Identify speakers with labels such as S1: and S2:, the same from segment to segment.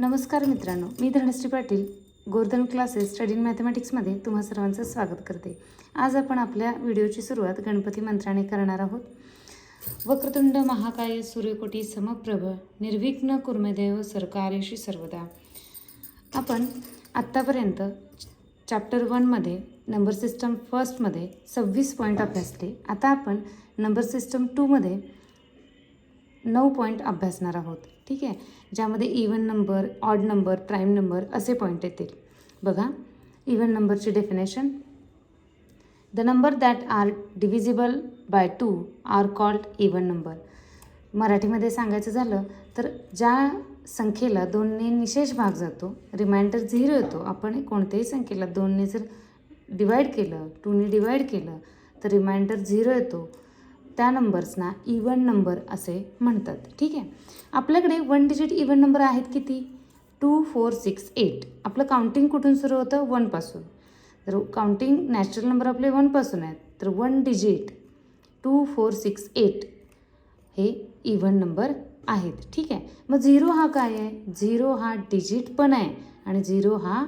S1: नमस्कार मित्रांनो, मी Dhanashree Patil Gordhan classes study in मॅथमॅटिक्समध्ये तुम्हा सर्वांचं स्वागत करते. आज आपण आपल्या व्हिडिओची सुरुवात गणपती मंत्राने करणार आहोत. वक्रतुंड महाकाय सूर्यकोटी समप्रभ निर्विघ्न कुर्मदेव सरकार्यशी सर्वदा. आपण आत्तापर्यंत चॅप्टर 1मध्ये नंबर सिस्टम फर्स्टमध्ये 26 पॉईंट अभ्यासले. आता आपण नंबर सिस्टम 2मध्ये 9 पॉईंट अभ्यासणार आहोत. ठीक आहे, ज्यामध्ये even number, odd number, prime number असे पॉईंट येतील. बघा, इवन नंबरची definition: the number that are divisible by 2 are called even number. मराठीमध्ये सांगायचं झालं तर ज्या संख्येला 2ने निशेष भाग जातो, रिमाइंडर 0 येतो. आपण कोणत्याही संख्येला 2ने जर डिवाईड केलं, 2ने डिवाईड केलं तर रिमाइंडर 0 येतो, त्या नंबर्सना इवन नंबर असे म्हणतात. ठीक आहे, आपल्याकडे 1 डिजिट इवन नंबर आहेत किती? 2, 4, 6, 8. आपलं काउंटिंग कुठून सुरू होतं? 1 पासून. तर काउंटिंग नॅचरल नंबर आपले 1 पासून आहेत, तर 1 डिजिट 2, 4, 6, 8 हे इवन नंबर आहेत. ठीक आहे, मग 0 हा काय आहे? 0 हा डिजिट पण आहे आणि 0 हा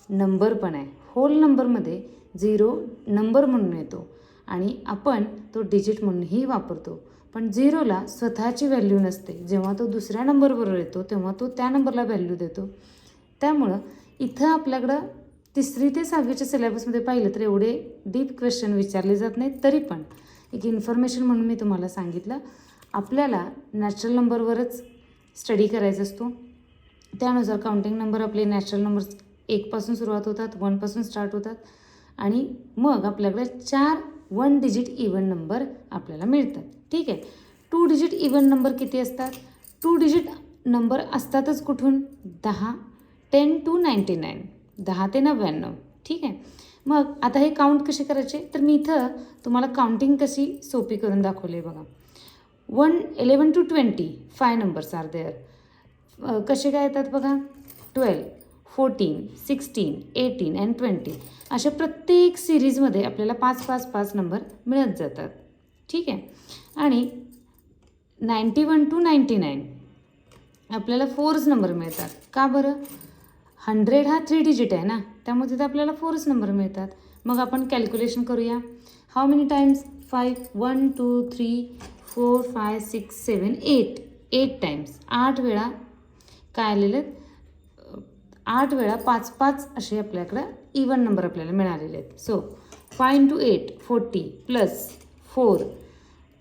S1: नंबर पण आहे. होल नंबरमध्ये 0 नंबर म्हणून येतो आणि आपण तो डिजिट म्हणूनही वापरतो. पण 0ला स्वतःची व्हॅल्यू नसते. जेव्हा तो दुसऱ्या नंबरबरोबर येतो तेव्हा तो त्या नंबरला व्हॅल्यू देतो. त्यामुळं इथं आपल्याकडं 3री ते 6वीच्या सिलेबसमध्ये पाहिलं तर एवढे डीप क्वेश्चन विचारले जात नाहीत. तरी पण एक इन्फॉर्मेशन म्हणून मी तुम्हाला सांगितलं. आपल्याला नॅचरल नंबरवरच स्टडी करायचा असतो. त्यानुसार काउंटिंग नंबर आपले नॅचरल नंबर 1 पासून सुरुवात होतात, 1 पासून स्टार्ट होतात आणि मग आपल्याकडे 4 1 डिजिट इवन नंबर आपल्याला मिळतात. ठीक आहे, 2 डिजिट इवन नंबर किती असतात? 2 डिजिट नंबर असतातच कुठून? 10, 10 to 99, 10 ते 99. ठीक आहे, मग आता हे काउंट कसे करायचे? तर मी इथं तुम्हाला काउंटिंग कशी सोपी करून दाखवली बघा. 11 to 20 5 नंबर्स आर देअर. कसे काय येतात बघा? 12, 14, 16, 18 and 20 अशा प्रत्येक सिरीजमध्ये आपल्याला 5 5 5 नंबर मिळत जातात. ठीक आहे, आणि 91 to 99 आपल्याला 4च नंबर मिळतात. का बरं? 100 हा 3 डिजिट आहे ना, त्यामुळे तिथे आपल्याला 4च नंबर मिळतात. मग आपण कॅल्क्युलेशन करूया. How many times? 5, 1 2 3 4 5 6 7 8 8 टाइम्स. 8 वेळा काय आलेले? 8 वेळा 5 5 असे आपल्याकडं इवन नंबर आपल्याला मिळालेले आहेत. सो 5 into 8 40 प्लस 4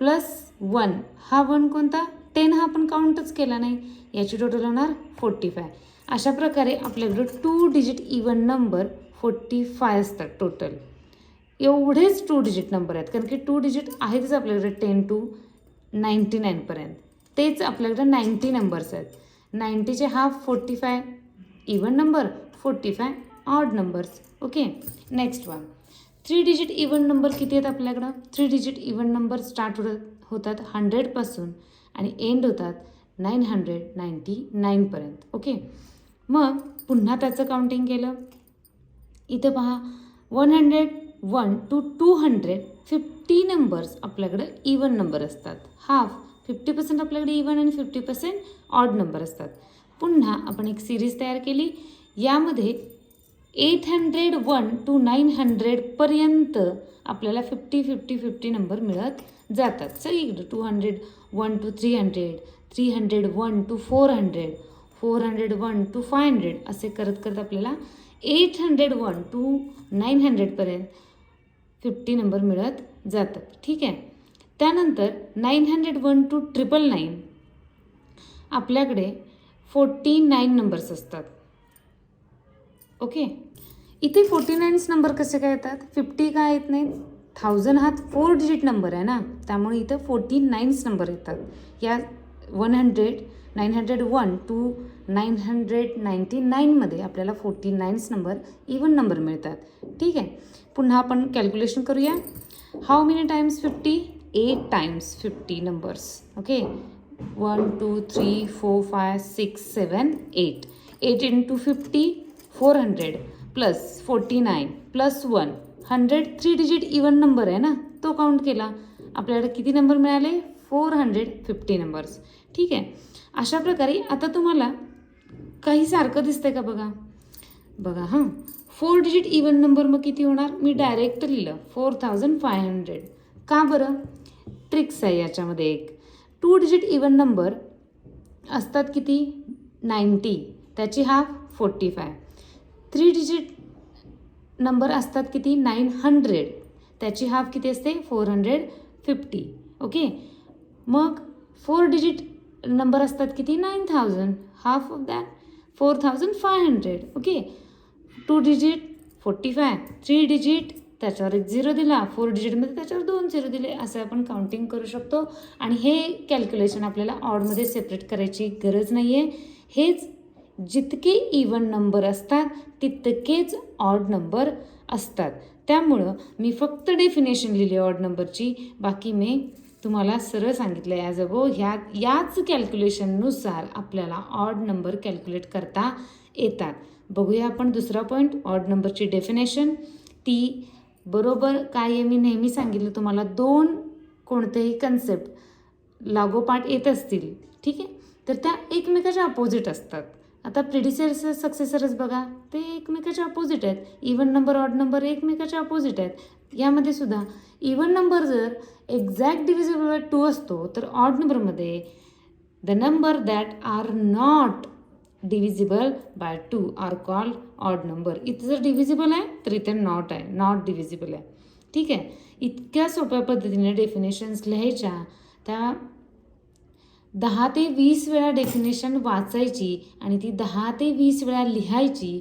S1: प्लस 1 हा 1 कोणता? 10 हा आपण काउंटच केला नाही, याची टोटल होणार 45. अशा प्रकारे आपल्याकडं 2 डिजिट इवन नंबर 45 असतात टोटल. एवढेच 2 डिजिट नंबर आहेत, कारण की 2 डिजिट आहेतच आपल्याकडे 10 to 99 पर्यंत. तेच आपल्याकडे 90 नंबर्स आहेत. 90चे half 45 even number, 45 odd numbers. Okay, next one. 3 digit even number किती आहेत आपल्याकडं? 3 डिजिट इवन नंबर स्टार्ट होतात 100 पासून आणि एंड होतात 999 पर्यंत. ओके, मग पुन्हा त्याचं काउंटिंग केलं. इथं पहा, 101 to 200 50 नंबर्स आपल्याकडं इवन नंबर असतात. हाफ 50% आपल्याकडे इवन आणि 50% ऑड नंबर असतात. पुन्हा आपण एक सिरीज तयार केली. यामध्ये 801 to 900 पर्यंत आपल्याला 50 50 50 नंबर मिळत जातात. सगळीकडे 201 to 300, 301 to 400, 401 to 500 असे करत करत आपल्याला 801 to 900 पर्यंत 50 नंबर मिळत जातात. ठीक आहे, त्यानंतर 901 to 999 आपल्याकडे 49 नंबर्स असतात. ओके, इथे 49 नंबर कसे काय येतात? 50 काय येत नाहीत? 1000 हा 4 डिजिट नंबर आहे ना, त्यामुळे इथं 49 नंबर येतात. या 901 to 999 मध्ये आपल्याला 49 नंबर इवन नंबर मिळतात. ठीक आहे, पुन्हा आपण कॅल्क्युलेशन करूया. How many times 50? 8 times 50 numbers. Okay, 1 2 3 4 5 6 7 8 8 into 50 400 plus 49 plus 1 100 3 digit even number आहे ना, तो काउंट केला. आपल्याला किती नंबर मिळाले? 450 नंबर्स. ठीक आहे, अशा प्रकारे आता तुम्हाला काही सारखं दिसतंय का बघा. बघा हां, 4 डिजिट इवन नंबर मग किती होणार, मी डायरेक्ट लिहिलं 4500. का बरं, ट्रिक्स आहे याच्यामध्ये एक. 2 डिजिट इवन नंबर असतात किती 90, त्याची हाफ 45. 3 डिजिट नंबर असतात किती 900, त्याची हाफ किती असते 450. ओके. मग 4 डिजिट नंबर असतात किती 9000, half of that 4500. Okay. 2 digit 45, 3 digit त्याच्यावर एक 0 दिला, 4 डिजिटमध्ये त्याच्यावर 2 0 दिले, असं आपण काउंटिंग करू शकतो. आणि हे कॅल्क्युलेशन आपल्याला ऑडमध्ये सेपरेट करायची गरज नाही आहे. हेच जितके इवन नंबर असतात तितकेच ऑड नंबर असतात. त्यामुळं मी फक्त डेफिनेशन लिहिली ऑड नंबरची, बाकी मी तुम्हाला सरळ सांगितलं आहे ॲज अबो. याच कॅल्क्युलेशननुसार आपल्याला ऑड नंबर कॅल्क्युलेट करता येतात. बघूया आपण दुसरा पॉईंट, ऑड नंबरची डेफिनेशन. ती बरोबर काय आहे, मी नेहमी सांगितलं तुम्हाला, 2 कोणतेही कन्सेप्ट लागोपाठ येत असतील, ठीक आहे, तर त्या एकमेकाच्या अपोजिट असतात. आता प्रिडिसेसर सक्सेसरच बघा, ते एकमेकाच्या अपोजिट आहेत. इवन नंबर ऑड नंबर एकमेकाच्या अपोजिट आहेत. यामध्ये सुद्धा इवन नंबर जर एक्झॅक्ट डिव्हिजिबल बाय 2 असतो, तर ऑड नंबरमध्ये the number that are not divisible by 2 are called odd number. इथं जर डिव्हिजिबल आहे तर इथे नॉट आहे, नॉट डिव्हिजिबल आहे. ठीक आहे. इतक्या सोप्या पद्धतीने डेफिनेशन्स लिहायच्या, त्या 10 ते 20 वेळा डेफिनेशन वाचायची आणि ती 10 ते 20 वेळा लिहायची.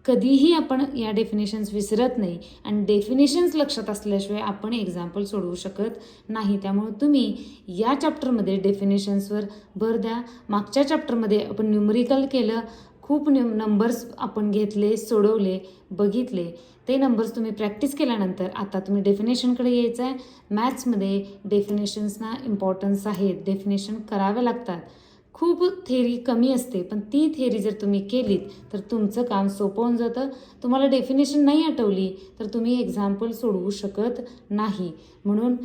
S1: कधीही आपण या डेफिनेशन्स विसरत नाही आणि डेफिनेशन्स लक्षात असल्याशिवाय आपण एक्झाम्पल सोडवू शकत नाही. त्यामुळे तुम्ही या चॅप्टरमध्ये डेफिनेशन्सवर भर द्या. मागच्या चॅप्टरमध्ये आपण न्यूमरिकल केलं, खूप नंबर्स आपण घेतले, सोडवले, बघितले. ते नंबर्स तुम्ही प्रॅक्टिस केल्यानंतर आता तुम्ही डेफिनेशनकडे यायचं आहे. मॅथ्समध्ये डेफिनेशन्सना इम्पॉर्टन्स आहे, डेफिनेशन करावे लागतात. खूप थेरी कमी असते, पण ती थेरी जर तुम्ही केलीत तर तुमचं काम सोपं होऊन जातं. तुम्हाला डेफिनेशन नाही आठवली तर तुम्ही एक्झाम्पल सोडवू शकत नाही. म्हणून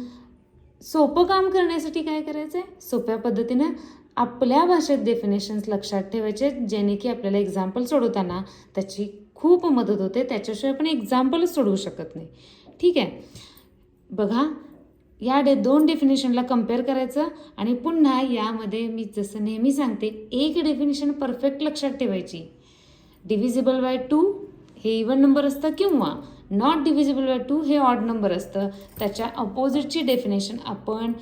S1: सोपं काम करण्यासाठी काय करायचं आहे, सोप्या पद्धतीनं आपल्या भाषेत डेफिनेशन्स लक्षात ठेवायचे, जेणे की आपल्याला एक्झाम्पल सोडवताना त्याची खूप मदत होते. त्याच्याशिवाय आपण एक्झाम्पलच सोडवू शकत नाही. ठीक आहे. बघा, या 2 डेफिनेशनला कम्पेअर करायचं आणि पुन्हा यामध्ये मी जसं नेहमी सांगते, एक डेफिनेशन परफेक्ट लक्षात ठेवायची. डिव्हिजिबल बाय 2 हे इवन नंबर असतं किंवा नॉट डिव्हिजिबल बाय 2 हे ऑड नंबर असतं. त्याच्या अपोजिटची डेफिनेशन आपण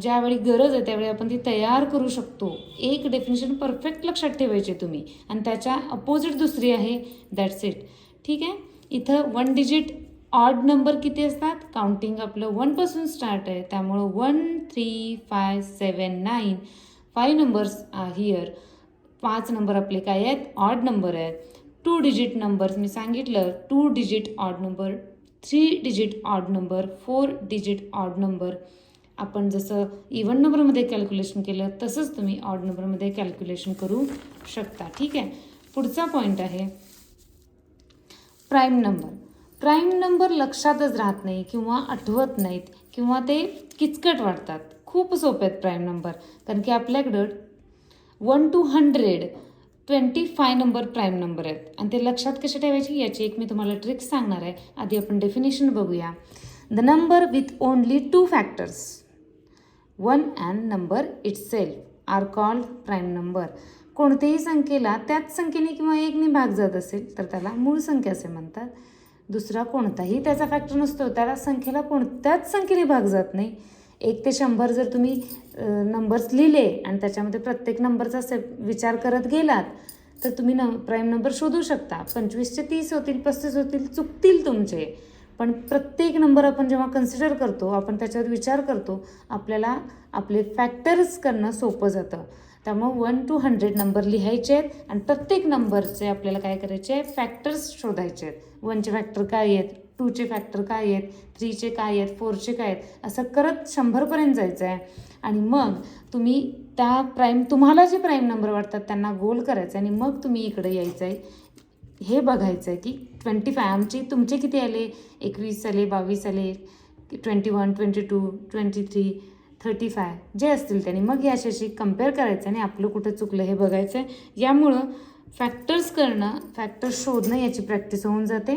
S1: ज्यावेळी गरज आहे त्यावेळी आपण ती तयार करू शकतो. एक डेफिनेशन परफेक्ट लक्षात ठेवायची तुम्ही आणि त्याच्या अपोजिट दुसरी आहे, दॅट्स इट. ठीक आहे. इथं 1 डिजिट ऑड नंबर किती असतात, काउंटिंग आपलं 1 पासून स्टार्ट आहे, त्यामुळं 1 3 5 7 9 5 नंबर्स हिअर. 5 नंबर आपले काय आहेत, ऑड नंबर आहेत. 2 डिजिट नंबर्स मी सांगितलं, 2 digit odd number, 3 digit odd number, 4 digit odd number. आपण जसं इवन नंबरमध्ये कॅल्क्युलेशन केलं तसंच तुम्ही ऑड नंबरमध्ये कॅल्क्युलेशन करू शकता. ठीक आहे. पुढचा पॉईंट आहे प्राईम नंबर. प्राईम नंबर लक्षातच राहत नाही किंवा आठवत नाहीत किंवा ते किचकट वाटतात. खूप सोपे आहेत प्राईम नंबर, कारण की आपल्याकडं 1 to 100 25 नंबर प्राईम नंबर आहेत आणि ते लक्षात कसे ठेवायची याची एक मी तुम्हाला ट्रिक्स सांगणार आहे. आधी आपण डेफिनेशन बघूया. The number with only 2 factors 1 and number itself are called prime number. कोणत्याही संख्येला त्याच संख्येने किंवा 1ने भाग जात असेल तर त्याला मूळ संख्या असे म्हणतात. दुसरा कोणताही त्याचा फॅक्टर नसतो, त्याला संख्येला कोणत्याच संख्येने भाग जात नाही. 1 ते 100 जर तुम्ही नंबर्स लिहिले आणि त्याच्यामध्ये प्रत्येक नंबरचा विचार करत गेलात तर तुम्ही प्राईम नंबर शोधू शकता. 25 चे 30 होतील, 35 होतील, चुकतील तुमचे. पण प्रत्येक नंबर आपण जेव्हा कन्सिडर करतो, आपण त्याच्यावर विचार करतो, आपल्याला आपले फॅक्टर्स करणं सोपं जातं. त्यामुळे 1 to 100 नंबर लिहायचे आहेत आणि प्रत्येक नंबरचे आपल्याला काय करायचे आहे, फॅक्टर्स शोधायचे आहेत. 1चे फॅक्टर काय आहेत, 2चे फॅक्टर काय आहेत, 3चे काय आहेत, 4चे काय आहेत, असं करत 100पर्यंत जायचं आहे. आणि मग तुम्ही त्या तुम्हाला जे प्राईम नंबर वाटतात त्यांना गोल करायचं आणि मग तुम्ही इकडे यायचं आहे. हे बघायचं आहे की 25 तुमचे किती आले, 21 आले, 22 आले, 21, 22, 23, 35 जे असतील त्यांनी मग याच्याशी कंपेअर करायचं आणि आपलं कुठं चुकलं हे बघायचं आहे. यामुळं फॅक्टर्स शोधणं याची प्रॅक्टिस होऊन जाते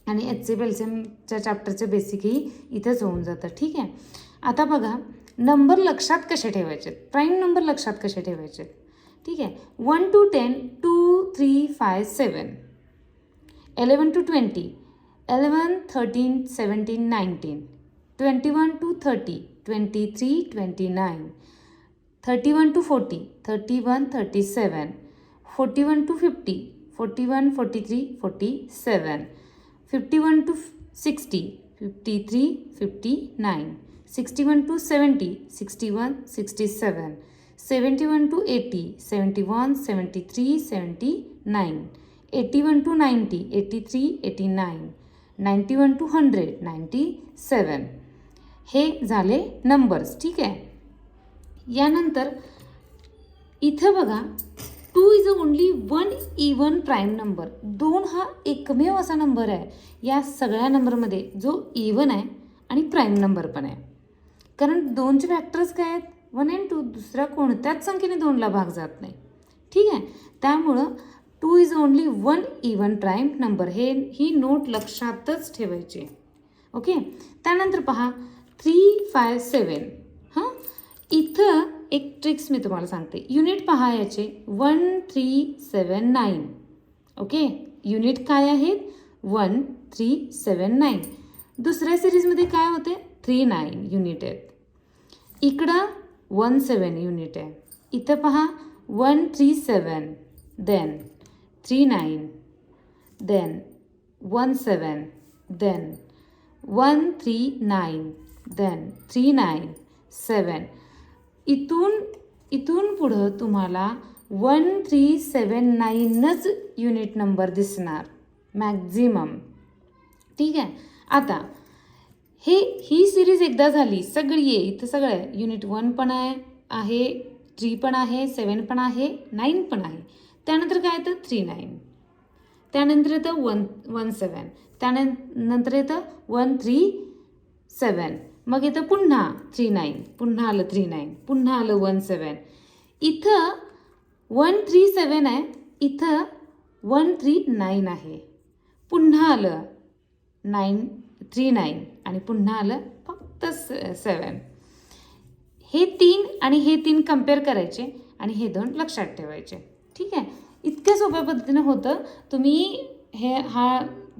S1: आणि HCF-LCMच्या चॅप्टरचं बेसिकही इथंच होऊन जातं. ठीक आहे. आता बघा नंबर लक्षात कसे ठेवायचे, प्राईम नंबर लक्षात कसे ठेवायचे. ठीक आहे. 1 to 10, 2, 3, 5, 7, 11 to 20, 11, 13, 17, 19, 21 to 30, 23, 29, 31 to 40, 31, 37, 41 to 50, 41, 43, 47, 51 to 60, 53, 59, 61 to 70, 61, 67, 71 to 80, 71, 73, 79, 81 to 90, 83, 89, 91 to 100, 97. हे झाले नंबर्स. ठीक आहे. यानंतर इथं बघा 2 is only 1 even prime number. 2 हा एकमेव असा नंबर आहे या सगळ्या नंबरमध्ये जो इवन आहे आणि प्राईम नंबर पण आहे. कारण 2चे फॅक्टर्स काय आहेत, 1 and 2. दुसऱ्या कोणत्याच संख्येने 2ला भाग जात नाही. ठीक आहे. त्यामुळं 2 is only 1 even prime number. He note लक्षातच ठेवायची. ओके. त्यानंतर पहा 3, 5, 7. हां, इथं एक ट्रिक्स मी तुम्हाला सांगते. युनिट पहा याचे 1, 3, 7, 9. ओके. युनिट काय आहेत 1, 3, 7, 9. दुसऱ्या सिरीजमध्ये काय होते 3, 9 युनिट आहेत. इकडं 1, 7 युनिट आहे. इथं पहा 1, 3, 7, देन 3, 9, देन 1, 7, देन 1, 3, 9, देन 3, 9, 7. इथून पुढं तुम्हाला 1, 3, 7, 9च युनिट नंबर दिसणार मॅक्झिमम. ठीक आहे. आता ही सिरीज एकदा झाली सगळी आहे. इथं सगळं आहे. युनिट 1 पण आहे 3 पण आहे, 7 पण आहे, 9 पण आहे. त्यानंतर काय येतं 3, 9. त्यानंतर येतं 1, 7. त्यानंतर येतं 1, 3, 7. मग येतं पुन्हा 3, 9. पुन्हा आलं 3, 9. पुन्हा आलं 1, 7. इथं 1, 3, 7 आहे. इथं 1, 3, 9 आहे. पुन्हा आलं 3, 9 आणि पुन्हा आलं फक्त 7. हे 3 आणि हे 3 कंपेअर करायचे आणि हे 2 लक्षात ठेवायचे. ठीक आहे. इतक्या सोप्या पद्धतीनं होतं. तुम्ही हा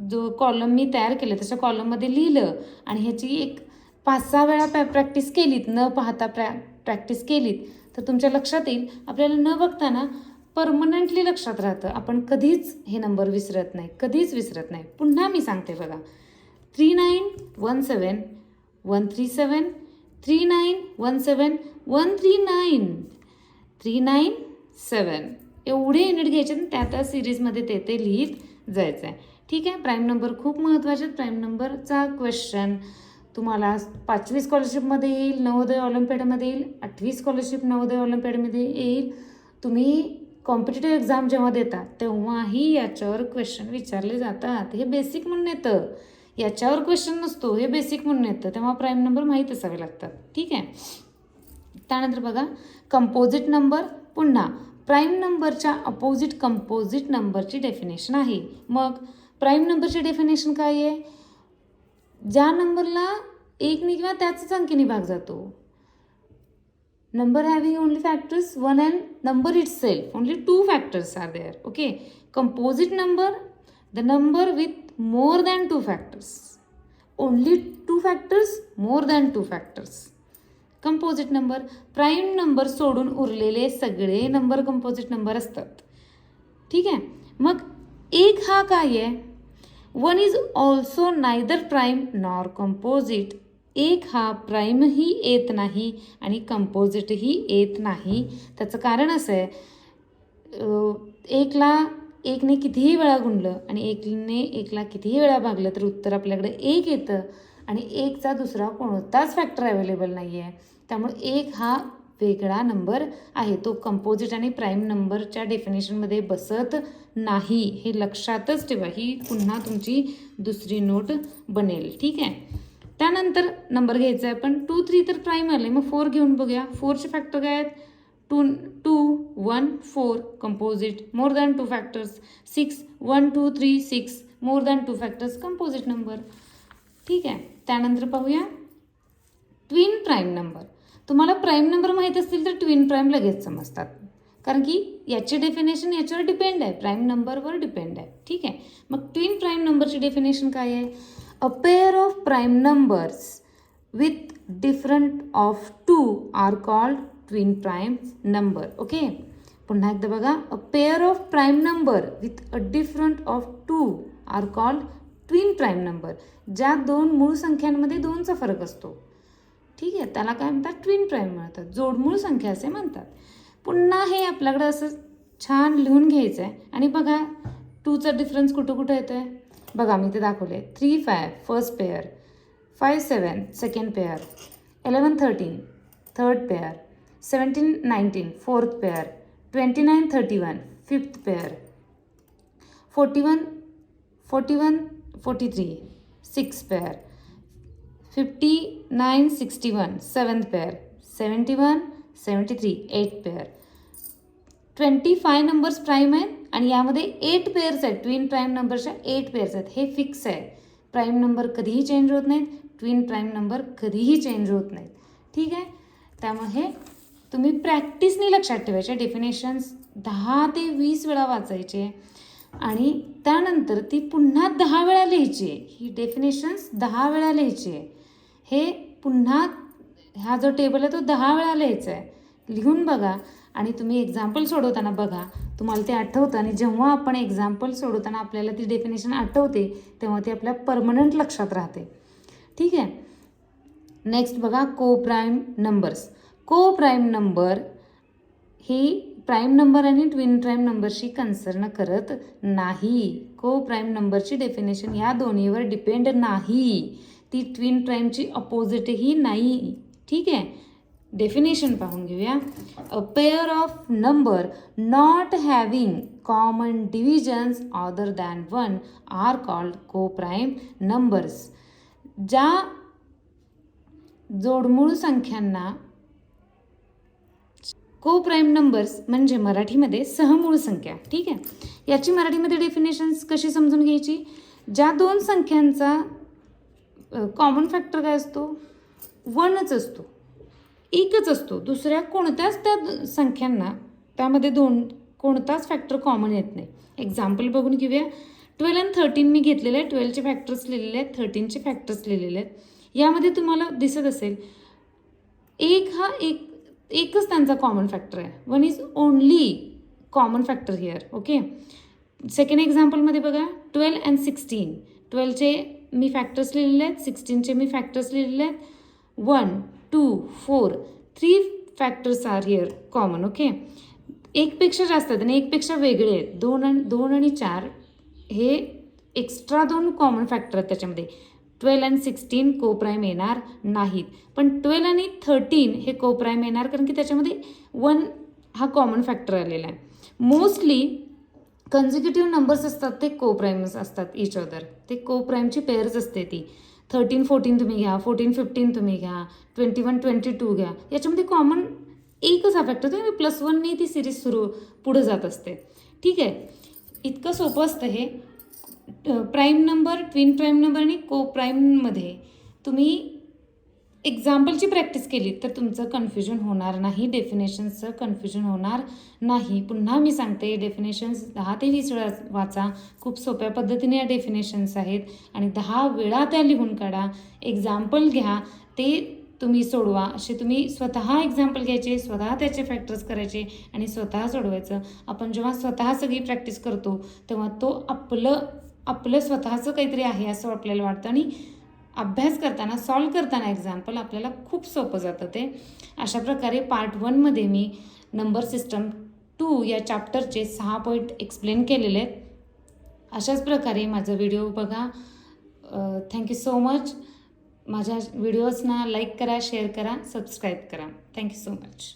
S1: जो कॉलम मी तयार केला त्याच्या कॉलममध्ये लिहिलं आणि ह्याची एक 5-6 वेळा प्रॅक्टिस केलीत, न पाहता प्रॅक्टिस केलीत तर तुमच्या लक्षात येईल. आपल्याला न बघताना परमनंटली लक्षात राहतं. आपण कधीच हे नंबर विसरत नाही, कधीच विसरत नाही. पुन्हा मी सांगते बघा 3, 9, 1, 7, 1, 3, 7, 3, 9, 1, 7, 1, 3, 9, 3, 9, 7. एवढे युनिट घ्यायचे आणि त्या सिरीजमध्ये ते लिहित जायचं आहे. ठीक आहे. प्राईम नंबर खूप महत्त्वाचे. प्राईम नंबरचा क्वेश्चन तुम्हाला 5वी स्कॉलरशिपमध्ये येईल, नवोदय ऑलिम्पियाडमध्ये येईल, 8वी स्कॉलरशिप नवोदय ऑलिम्पियाडमध्ये येईल. तुम्ही कॉम्पिटिटिव्ह एक्झाम जेव्हा देता तेव्हाही याच्यावर क्वेश्चन विचारले जातात. हे बेसिक म्हणून येतं. याच्यावर क्वेश्चन नसतो, हे बेसिक म्हणून येतं. तेव्हा प्राईम नंबर माहीत असावे लागतात. ठीक आहे. त्यानंतर बघा कंपोजिट नंबर. पुन्हा प्राईम नंबरच्या अपोजिट कंपोजिट नंबरची डेफिनेशन आहे. मग प्राईम नंबरची डेफिनेशन काय आहे, ज्या नंबरला 1ने किंवा त्याच संख्येने भाग जातो. Number having only factors 1 and number itself only 2 factors are there. Okay. Composite number the number with more than 2 factors. Only 2 factors, more than 2 factors. Composite number. Prime number सोडून उरलेले सगळे नंबर कंपोजिट नंबर असतात. ठीक आहे. मग 1 हा काय आहे, 1 is also neither prime nor composite. 1 हा प्राईमही येत नाही आणि कंपोजिटही येत नाही. त्याचं कारण असं आहे 1ने कितीही वेळा गुणलं आणि 1ला कितीही वेळा भागलं तर उत्तर आपल्याकडे 1 येतं आणि 1चा दुसरा कोणताच फॅक्टर अवेलेबल नाही आहे. त्यामुळे 1 हा वेगळा नंबर आहे. तो कंपोजिट आणि प्राईम नंबरच्या डेफिनेशनमध्ये बसत नाही. हे लक्षातच ठेवा. ही पुन्हा तुमची दुसरी नोट बनेल. ठीक आहे. त्यानंतर नंबर घ्यायचा आहे पण 2 3 तर प्राईम आले, मग 4 घेऊन बघूया. 4चे फॅक्टर काय आहेत? 2 1 4 composite, more than 2 factors. 6 1 2 3 6 more than 2 factors, composite number. ठीक आहे. त्यानंतर पाहूया ट्विन प्राईम नंबर. तुम्हाला प्राईम नंबर माहीत असतील तर ट्विन प्राईम लगेच समजतात, कारण की याचे डेफिनेशन याच्यावर डिपेंड आहे, प्राईम नंबरवर डिपेंड आहे. ठीक आहे. मग ट्विन प्राईम नंबरची डेफिनेशन काय आहे? A pair of prime numbers with different of 2 are called twin prime number. Okay, पुन्हा एकदा बघा. A pair of prime number with a different of 2 are called twin prime number. ज्या दोन मूळ संख्यांमध्ये 2चा फरक असतो, ठीक आहे, त्याला काय म्हणतात? ट्विन प्राईम म्हणतात, जोडमूळ संख्या असे म्हणतात. पुन्हा हे आपल्याकडे असं छान लिहून घ्यायचं आहे आणि बघा 2चा डिफरन्स कुठं कुठं येतो आहे बघा. मी ते दाखवले. 3 5 first pair, 5 7 second pair, 11 13 third pair, 17 19 fourth pair, 29 31 fifth pair, 41 41 43 six pair, 59 61 seventh pair, 71 73 eight pair. 25 numbers prime आहेत आणि यामध्ये 8 पेअर्स आहेत. ट्विन प्राईम नंबरच्या 8 पेअर्स आहेत. हे फिक्स आहे. प्राईम नंबर कधीही चेंज होत नाहीत, ट्विन प्राईम नंबर कधीही चेंज होत नाहीत. ठीक आहे. त्यामुळे तुम्ही प्रॅक्टिसनी लक्षात ठेवायचे. डेफिनेशन्स 10 ते 20 वेळा वाचायचे आणि त्यानंतर ती पुन्हा 10 वेळा लिहायची. ही डेफिनेशन्स 10 वेळा लिहायची आहे. हे पुन्हा हा जो टेबल आहे तो 10 वेळा लिहायचा आहे. लिहून बघा आणि तुम्ही एक्झाम्पल सोडवताना बघा, तुम्हाला ते आठवतं आणि जेव्हा आपण एक्झाम्पल सोडवताना आपल्याला ती डेफिनेशन आठवते तेव्हा ती आपल्या परमनंट लक्षात राहते. ठीक आहे. नेक्स्ट बघा, को प्राईम नंबर्स. को प्राईम नंबर ही प्राईम नंबर आणि ट्विन प्राईम नंबरशी कन्सर्न करत नाही. को प्राईम नंबरची डेफिनेशन ह्या दोन्हीवर डिपेंड नाही. ती ट्विन प्राईमची अपोजिटही नाही. ठीक आहे. डेफिनेशन पाहून घेऊया. A pair of number not having common divisions other than 1 are called coprime numbers. ज्या जोडमूळ संख्यांना को प्राईम नंबर्स म्हणजे मराठीमध्ये सहमूळ संख्या. ठीक आहे. याची मराठीमध्ये डेफिनेशन्स कशी समजून घ्यायची? ज्या दोन संख्यांचा कॉमन फॅक्टर काय असतो? 1च असतो, एकच असतो. दुसऱ्या कोणत्याच त्या संख्यांना त्यामध्ये कोणताच फॅक्टर कॉमन येत नाही. एक्झाम्पल बघून घेऊया. 12 आणि 13 मी घेतलेले आहे. 12चे फॅक्टर्स लिहिलेले आहेत, 13चे फॅक्टर्स लिहिलेले आहेत. यामध्ये तुम्हाला दिसत असेल एकच त्यांचा कॉमन फॅक्टर आहे. 1 is only common factor here. Okay. Second एक्झाम्पलमध्ये बघा, 12 अँड 16. 12चे मी फॅक्टर्स लिहिलेले आहेत, 16चे मी फॅक्टर्स लिहिलेले आहेत. 1 2 4 3 factors are here common. Okay. एकपेक्षा जास्त आहेत आणि एकपेक्षा वेगळे आहेत. 2 आणि 4 हे एक्स्ट्रा 2 कॉमन फॅक्टर आहेत त्याच्यामध्ये. 12 आणि 16 को प्राईम येणार नाहीत, पण 12 आणि 13 हे को प्राईम येणार, कारण की त्याच्यामध्ये 1 हा कॉमन फॅक्टर आलेला आहे. मोस्टली कन्झिक्युटिव्ह नंबर्स असतात ते को प्राईम्स असतात इच अदर. ते को प्राईमची पेअर्स असते ती. 13 14 तुम्ही घ्या, 14 15 तुम्ही घ्या, 21 22 घ्या. याच्यामध्ये कॉमन एकच हा फॅक्टर होतो. +1ने ती सिरीज पुढे जात असते. ठीक आहे. इतकं सोपं असतं हे. Prime number, twin prime number आणि को प्राईममध्ये तुम्ही एक्झाम्पलची प्रॅक्टिस केली तर तुमचं कन्फ्युजन होणार नाही, डेफिनेशन्सचं कन्फ्युजन होणार नाही. पुन्हा मी सांगते, डेफिनेशन्स 10 ते 20 वेळा वाचा. खूप सोप्या पद्धतीने या डेफिनेशन्स आहेत आणि 10 वेळा त्या लिहून काढा. एक्झाम्पल घ्या, ते तुम्ही सोडवा. असे तुम्ही स्वतः एक्झाम्पल घ्यायचे, स्वतः त्याचे फॅक्टर्स करायचे आणि स्वतः सोडवायचं. आपण जेव्हा स्वतः सगळी प्रॅक्टिस करतो तेव्हा तो आपलं स्वतःचं काहीतरी आहे असं आपल्याला वाटतं आणि अभ्यास करताना, सॉल्व करताना एक्झाम्पल आपल्याला खूप सोपं जातं ते. अशा प्रकारे पार्ट 1मध्ये मी नंबर सिस्टम 2 या चॅप्टरचे 6 पॉईंट एक्सप्लेन केलेले आहेत. अशाच प्रकारे माझा व्हिडिओ बघा. Thank you so much. माझ्या व्हिडिओजना लाईक करा, शेअर करा, सबस्क्राईब करा. Thank you so much.